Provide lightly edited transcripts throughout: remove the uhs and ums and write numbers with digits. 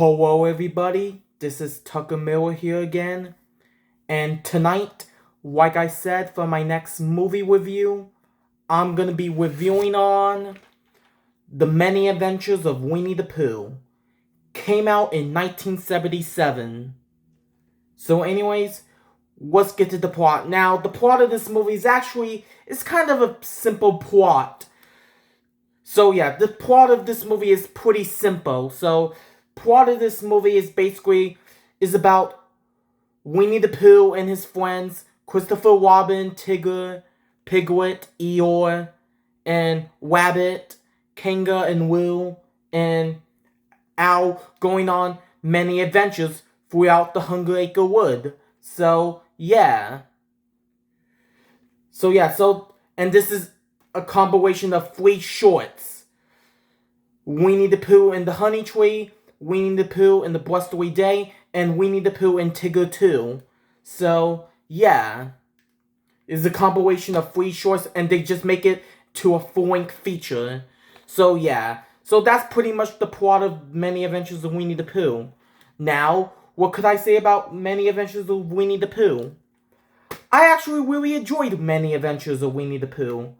Hello everybody, this is Tucker Miller here again, and tonight, like I said, for my next movie review, I'm gonna be reviewing on The Many Adventures of Winnie the Pooh. Came out in 1977. So anyways, let's get to the plot. Now, the plot of this movie is kind of a simple plot. So yeah, the plot of this movie is pretty simple. So, plot of this movie is about Winnie the Pooh and his friends, Christopher Robin, Tigger, Piglet, Eeyore, and Rabbit, Kanga and Lou, and Owl going on many adventures throughout the Hunger Acre Wood. And this is a compilation of 3 shorts. Winnie the Pooh and the Honey Tree, Winnie the Pooh and the Blustery Day, and Winnie the Pooh and Tigger 2. So, yeah. It's a compilation of 3 shorts, and they just make it to a full-length feature. So, yeah. So, that's pretty much the plot of Many Adventures of Winnie the Pooh. Now, what could I say about Many Adventures of Winnie the Pooh? I actually really enjoyed Many Adventures of Winnie the Pooh.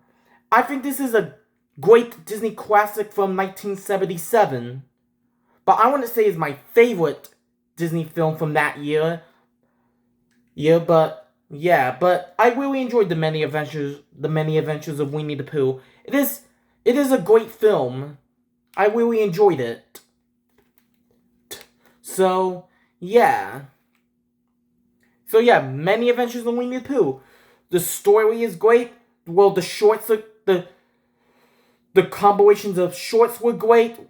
I think this is a great Disney classic from 1977. But I wouldn't say it's my favorite Disney film from that year. But I really enjoyed The Many Adventures of Winnie the Pooh. It is a great film. I really enjoyed it. So, yeah. Many Adventures of Winnie the Pooh. The story is great. Well, the shorts are the compilations of shorts were great.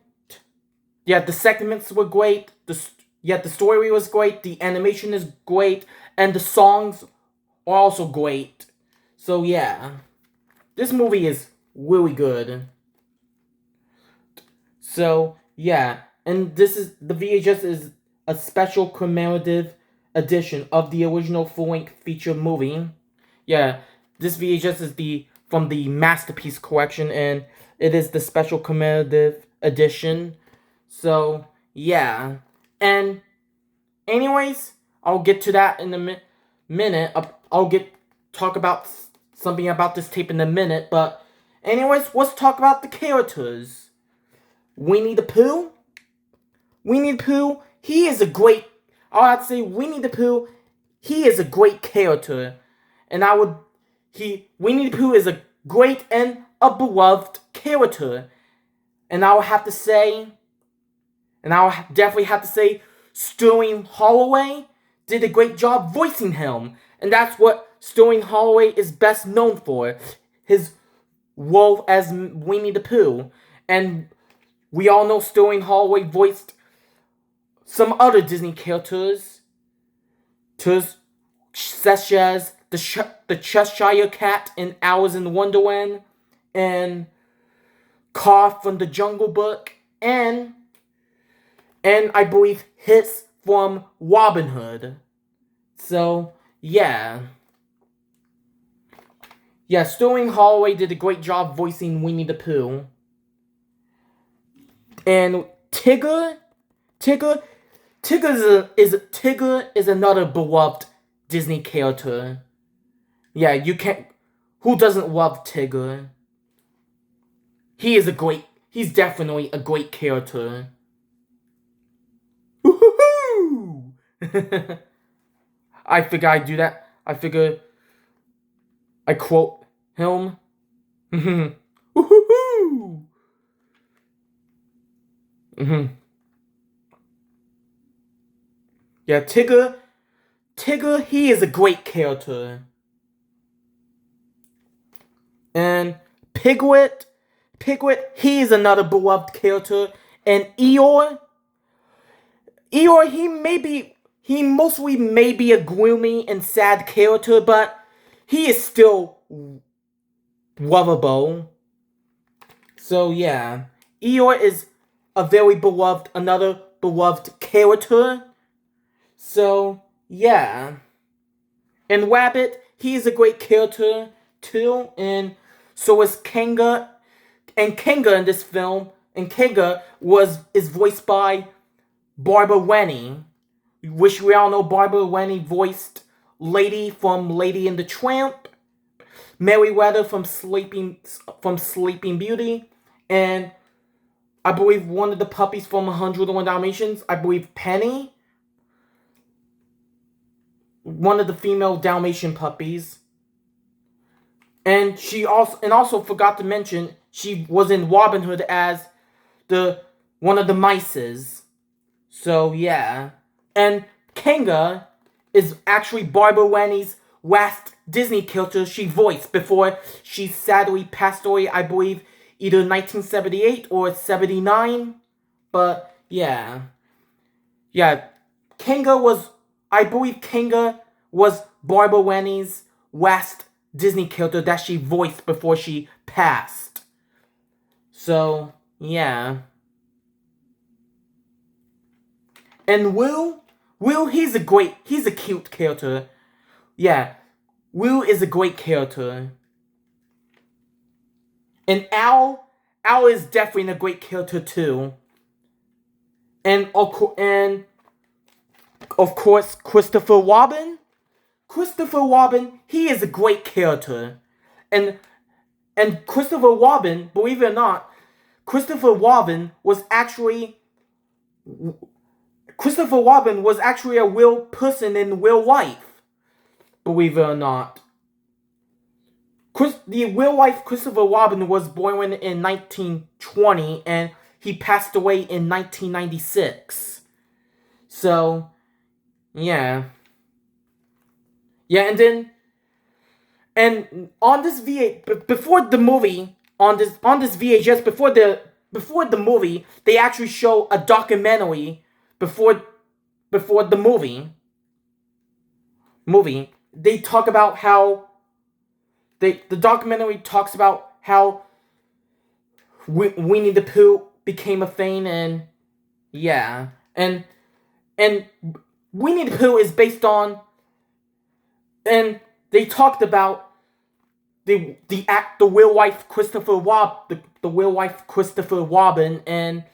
Yeah, the segments were great. The story was great. The animation is great, and the songs are also great. So yeah, this movie is really good. So yeah, and the VHS is a special commemorative edition of the original full-length feature movie. Yeah, this VHS is from the Masterpiece collection, and it is the special commemorative edition. So, yeah. And, anyways, I'll get to that in a minute. I'll talk about something about this tape in a minute. But, anyways, let's talk about the characters. Winnie the Pooh? Winnie the Pooh, he is a great... I'll have to say, Winnie the Pooh, he is a great character. And Winnie the Pooh is a great and a beloved character. And I will definitely have to say, Sterling Holloway did a great job voicing him. And that's what Sterling Holloway is best known for. His role as Winnie the Pooh. And we all know Sterling Holloway voiced some other Disney characters, such as the Cheshire Cat in Alice in Wonderland, and Car from the Jungle Book, and I believe Hiss from Robin Hood. So, yeah. Yeah, Sterling Holloway did a great job voicing Winnie the Pooh. And Tigger is another beloved Disney character. Yeah, who doesn't love Tigger? He's definitely a great character. Woohoo! I figure I'd do that. I figure I quote him. Woohoo! Yeah, Tigger, he is a great character. And Piglet, he is another beloved character. And Eeyore, he mostly may be a gloomy and sad character, but he is still lovable. So yeah, Eeyore is another beloved character. So yeah. And Rabbit, he is a great character too, and so is Kanga. And Kanga in this film, is voiced by Barbara Winnie, which we all know Barbara Winnie voiced Lady from Lady and the Tramp, Merryweather from Sleeping Beauty, and I believe one of the puppies from 101 Dalmatians, I believe Penny, one of the female Dalmatian puppies. And she also forgot to mention she was in Robin Hood as one of the mices. So yeah. And Kanga is actually Barbara Winnie's last Disney character she voiced before she sadly passed away, I believe, either 1978 or 79. But yeah. Yeah. I believe Kanga was Barbara Winnie's last Disney character that she voiced before she passed. So, yeah. And Will, he's a cute character. Yeah, Will is a great character. And Al is definitely a great character too. And of course, Christopher Robin. Christopher Robin, he is a great character. And Christopher Robin, believe it or not, Christopher Robin was actually a real person in real life. Believe it or not. The real life Christopher Robin was born in 1920 and he passed away in 1996. So, yeah. Yeah, and on this before the movie, on this VHS, before the movie, they actually show a documentary before the movie. They talk about how the documentary talks about how Winnie the Pooh became a thing, and yeah, and Winnie the Pooh is based on, and they talked about the real life Christopher Robin, and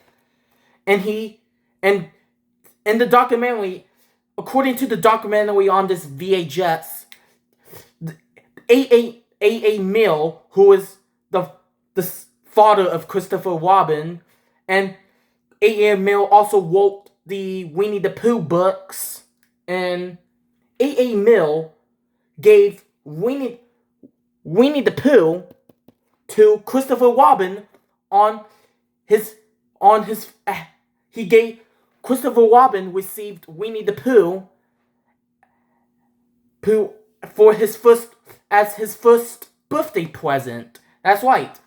the documentary, according to the documentary on this VHS, A.A. Milne, who is the father of Christopher Robin, and A.A. Milne also wrote the Winnie the Pooh books, and A.A. Milne gave Winnie the Pooh to Christopher Robin Christopher Robin received Winnie the Pooh for his first birthday present. That's right.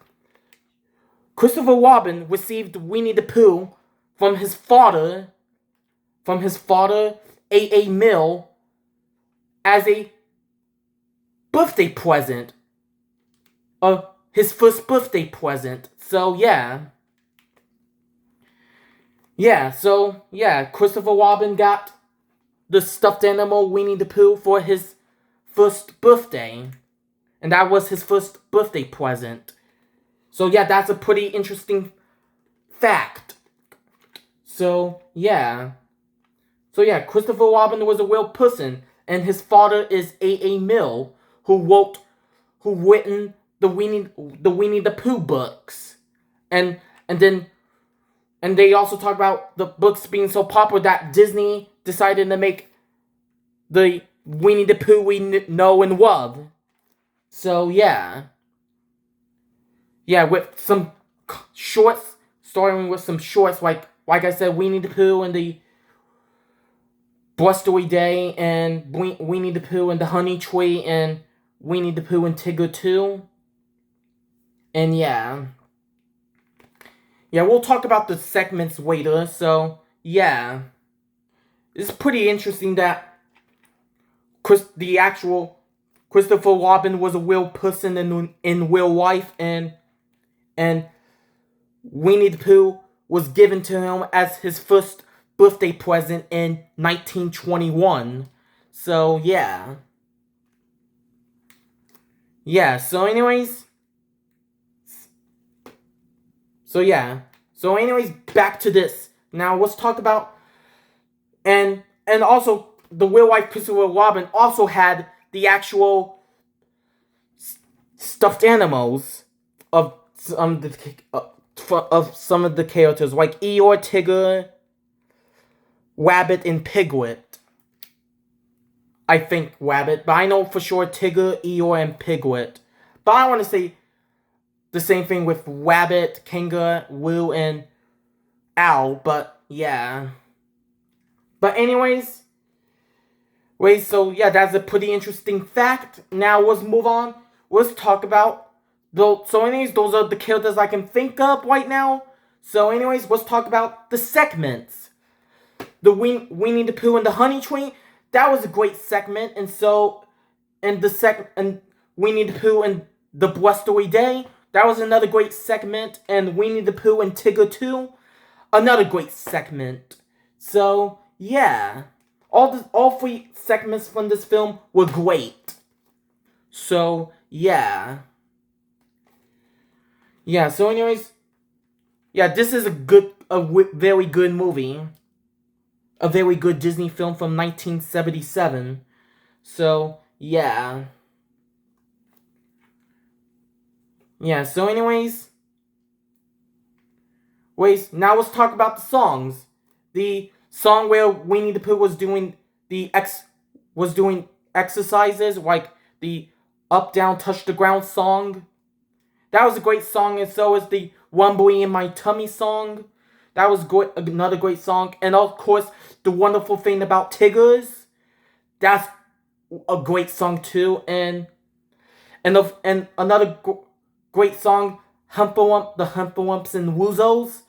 Christopher Robin received Winnie the Pooh from his father, A.A. Milne, as a birthday present. His first birthday present. So, yeah. Yeah, so, yeah, Christopher Robin got the stuffed animal Winnie the Pooh for his first birthday. And that was his first birthday present. So, yeah, that's a pretty interesting fact. So, yeah. Christopher Robin was a real person. And his father is A.A. Milne, who written the Winnie the Pooh books. And they also talk about the books being so popular that Disney decided to make the Winnie the Pooh we know and love. So, yeah. Yeah, with some shorts, starting with some shorts, like I said, Winnie the Pooh and the Blustery Day, and Winnie the Pooh and the Honey Tree, and Winnie the Pooh and Tigger 2. And yeah. Yeah, we'll talk about the segments later, so yeah. It's pretty interesting that the actual Christopher Robin was a real person in real life, and Winnie the Pooh was given to him as his first birthday present in 1921. So, yeah. Yeah, so anyways. So, yeah. So, anyways, back to this. Now, let's talk about And also the Real Life Christopher Robin also had the actual stuffed animals of some of the characters, like Eeyore, Tigger, Rabbit, and Piglet. I think Rabbit, but I know for sure Tigger, Eeyore, and Piglet. But I want to say the same thing with Rabbit, Kangaroo, and Owl, but yeah. But anyways, so yeah, that's a pretty interesting fact. Now let's move on. Let's talk about so anyways, those are the characters I can think of right now. So anyways, let's talk about the segments. The Winnie the Pooh and the Honey Tree, that was a great segment, and Winnie the Pooh and the Blustery Day, that was another great segment, and Winnie the Pooh and Tigger 2, another great segment. So yeah, all three segments from this film were great. So yeah. So anyways, yeah, this is a very good movie. A very good Disney film from 1977. So, yeah. So anyways, now let's talk about the songs. The song where Winnie the Pooh was doing exercises, like the Up Down Touch the Ground song. That was a great song, and so is the Rumbly in My Tummy song. That was another great song. And of course, The Wonderful Thing About Tiggers. That's a great song too. And another great song, the Humpalumps and Woozles.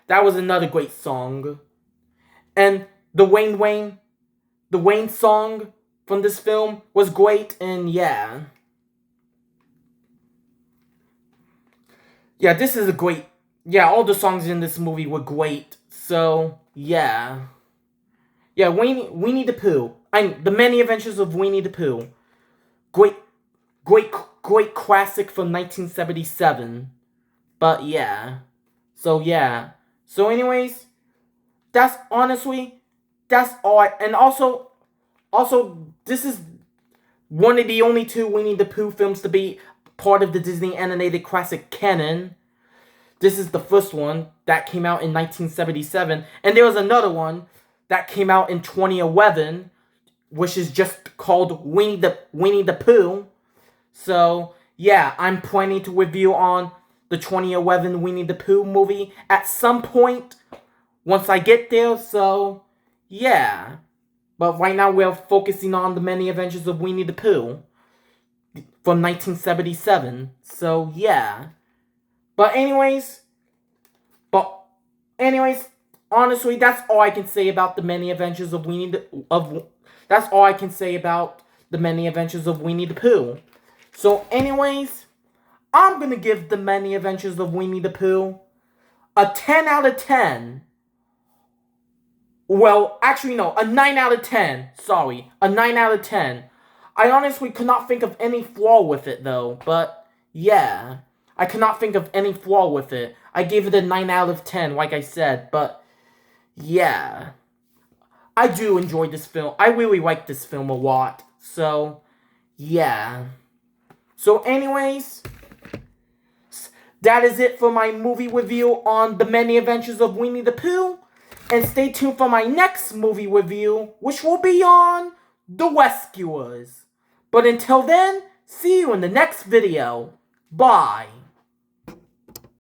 That was another great song. And the Wayne song from this film was great, and yeah. Yeah, this is a great... Yeah, all the songs in this movie were great. So, yeah. Yeah, Winnie the Pooh. The Many Adventures of Winnie the Pooh. Great classic from 1977. But, yeah. So, yeah. So, anyways, that's all and also, this is one of the only two Winnie the Pooh films to be part of the Disney animated classic canon. This is the first one that came out in 1977. And there was another one that came out in 2011, which is just called Winnie the Pooh. So, yeah, I'm planning to review on the 2011 Winnie the Pooh movie at some point once I get there. So, yeah. But right now we're focusing on the Many Adventures of Winnie the Pooh from 1977. So, yeah. But anyways, honestly, that's all I can say about the Many Adventures of that's all I can say about the Many Adventures of Winnie the Pooh. So anyways, I'm gonna give the Many Adventures of Winnie the Pooh a 10 out of 10. Well, actually no, a 9 out of 10. Sorry, a 9 out of 10. I honestly could not think of any flaw with it though, but yeah. I cannot think of any flaw with it. I gave it a 9 out of 10, like I said, but yeah. I do enjoy this film. I really like this film a lot. So, yeah. So anyways, that is it for my movie review on The Many Adventures of Winnie the Pooh. And stay tuned for my next movie review, which will be on The Rescuers. But until then, see you in the next video. Bye.